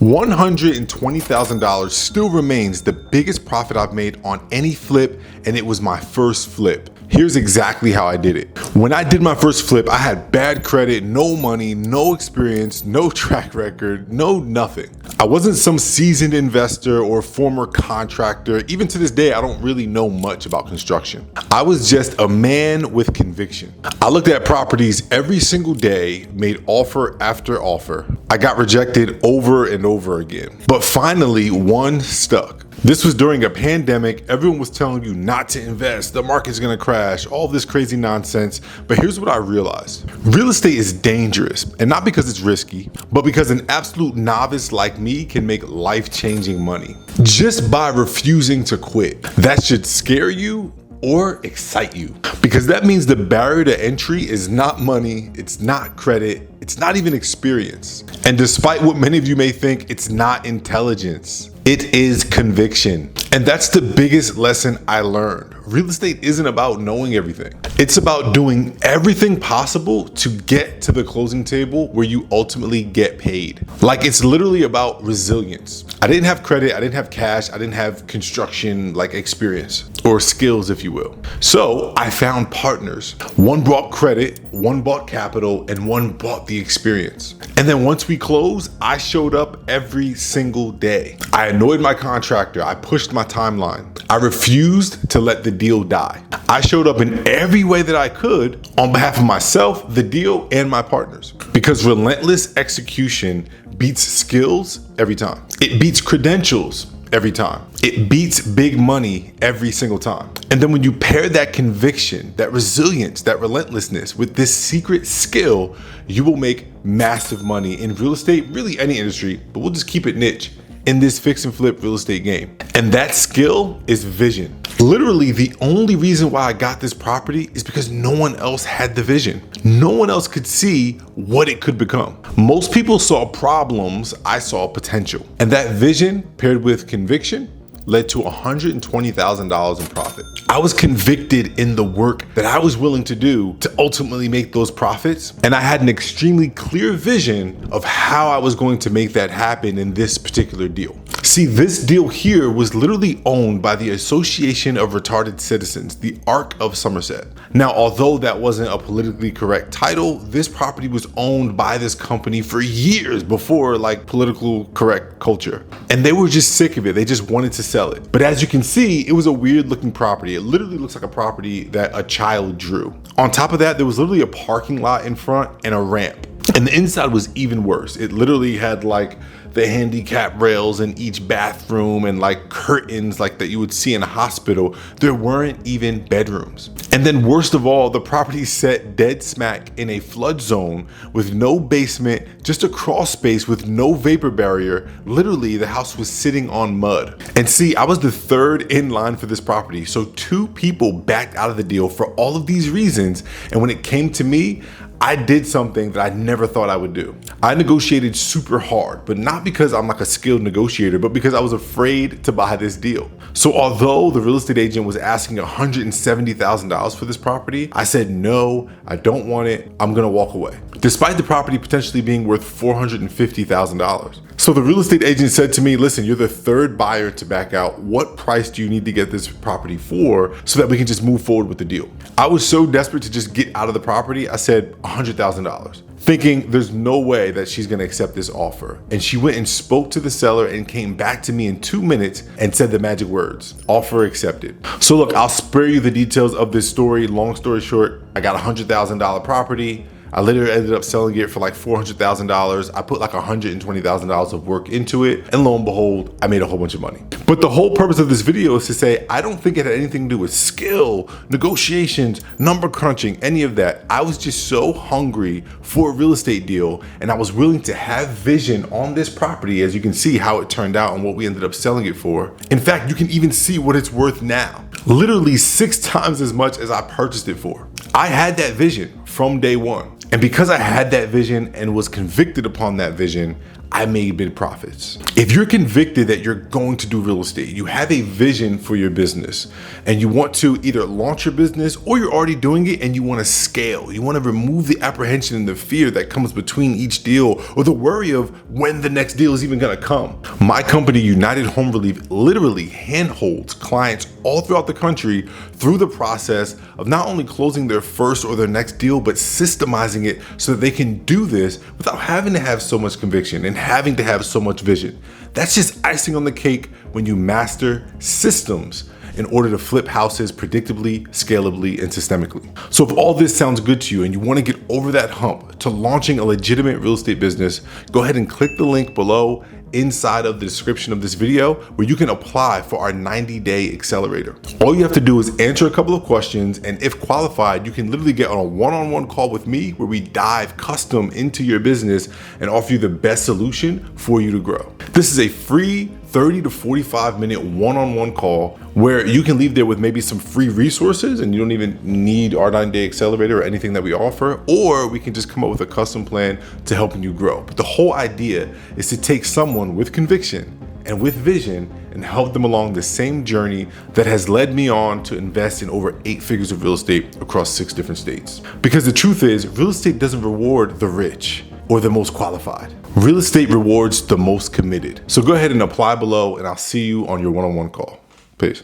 $120,000 still remains the biggest profit I've made on any flip, and it was my first flip. Here's exactly how I did it. When I did my first flip, I had bad credit, no money, no experience, no track record, no nothing. I wasn't some seasoned investor or former contractor. Even to this day, I don't really know much about construction. I was just a man with conviction. I looked at properties every single day, made offer after offer. I got rejected over and over again, but finally one stuck. This was during a pandemic. Everyone was telling you not to invest, the market's gonna crash, all this crazy nonsense. But here's what I realized. Real estate is dangerous, and not because it's risky, but because an absolute novice like me can make life-changing money just by refusing to quit. That should scare you or excite you, because that means the barrier to entry is not money, it's not credit, it's not even experience. And despite what many of you may think, it's not intelligence. It is conviction. And that's the biggest lesson I learned. Real estate isn't about knowing everything. It's about doing everything possible to get to the closing table where you ultimately get paid. Like, it's literally about resilience. I didn't have credit, I didn't have cash, I didn't have construction experience or skills, if you will. So I found partners. One brought credit, one bought capital, and one bought the experience. And then once we closed, I showed up every single day. I annoyed my contractor, I pushed my timeline. I refused to let the deal die. I showed up in every way that I could on behalf of myself, the deal, and my partners. Because relentless execution beats skills every time. It beats credentials every time. It beats big money every single time. And then when you pair that conviction, that resilience, that relentlessness with this secret skill, you will make massive money in real estate, really any industry, but we'll just keep it niche in this fix and flip real estate game. And that skill is vision. Literally, the only reason why I got this property is because no one else had the vision. No one else could see what it could become. Most people saw problems, I saw potential. And that vision paired with conviction led to $120,000 in profit. I was convicted in the work that I was willing to do to ultimately make those profits. And I had an extremely clear vision of how I was going to make that happen in this particular deal. See, this deal here was literally owned by the Association of Retarded Citizens, the ARC of Somerset. Now, although that wasn't a politically correct title, this property was owned by this company for years before political correct culture. And they were just sick of it. They just wanted to sell it. But as you can see, it was a weird looking property. It literally looks like a property that a child drew. On top of that, there was literally a parking lot in front and a ramp. And the inside was even worse. It literally had the handicap rails in each bathroom and curtains that you would see in a hospital. There weren't even bedrooms. And then worst of all, the property set dead smack in a flood zone with no basement, just a crawl space with no vapor barrier. Literally, the house was sitting on mud. And see, I was the third in line for this property. So 2 people backed out of the deal for all of these reasons. And when it came to me, I did something that I never thought I would do. I negotiated super hard, but not because I'm a skilled negotiator, but because I was afraid to buy this deal. So although the real estate agent was asking $170,000 for this property, I said, no, I don't want it. I'm gonna walk away. Despite the property potentially being worth $450,000. So the real estate agent said to me, listen, you're the third buyer to back out. What price do you need to get this property for so that we can just move forward with the deal? I was so desperate to just get out of the property, I said $100,000, thinking there's no way that she's gonna accept this offer. And she went and spoke to the seller and came back to me in 2 minutes and said the magic words, offer accepted. So look, I'll spare you the details of this story. Long story short, I got a $100,000 property. I literally ended up selling it for $400,000. I put $120,000 of work into it, and lo and behold, I made a whole bunch of money. But the whole purpose of this video is to say, I don't think it had anything to do with skill, negotiations, number crunching, any of that. I was just so hungry for a real estate deal, and I was willing to have vision on this property, as you can see how it turned out and what we ended up selling it for. In fact, you can even see what it's worth now. Literally 6 times as much as I purchased it for. I had that vision from day one. And because I had that vision and was convicted upon that vision, I made big profits. If you're convicted that you're going to do real estate, you have a vision for your business, and you want to either launch your business or you're already doing it and you want to scale. You want to remove the apprehension and the fear that comes between each deal, or the worry of when the next deal is even going to come. My company, United Home Relief, literally handholds clients all throughout the country through the process of not only closing their first or their next deal, but systemizing it so that they can do this without having to have so much conviction and having to have so much vision. That's just icing on the cake when you master systems in order to flip houses predictably, scalably, and systemically. So if all this sounds good to you and you want to get over that hump to launching a legitimate real estate business, go ahead and click the link below inside of the description of this video where you can apply for our 90-day accelerator. All you have to do is answer a couple of questions, and if qualified, you can literally get on a one-on-one call with me where we dive custom into your business and offer you the best solution for you to grow. This is a free 30 to 45 minute one-on-one call where you can leave there with maybe some free resources, and you don't even need our 9-day accelerator or anything that we offer, or we can just come up with a custom plan to helping you grow. But the whole idea is to take someone with conviction and with vision and help them along the same journey that has led me on to invest in over 8 figures of real estate across 6 different states. Because the truth is, real estate doesn't reward the rich or the most qualified. Real estate rewards the most committed. So go ahead and apply below, and I'll see you on your one-on-one call. Peace.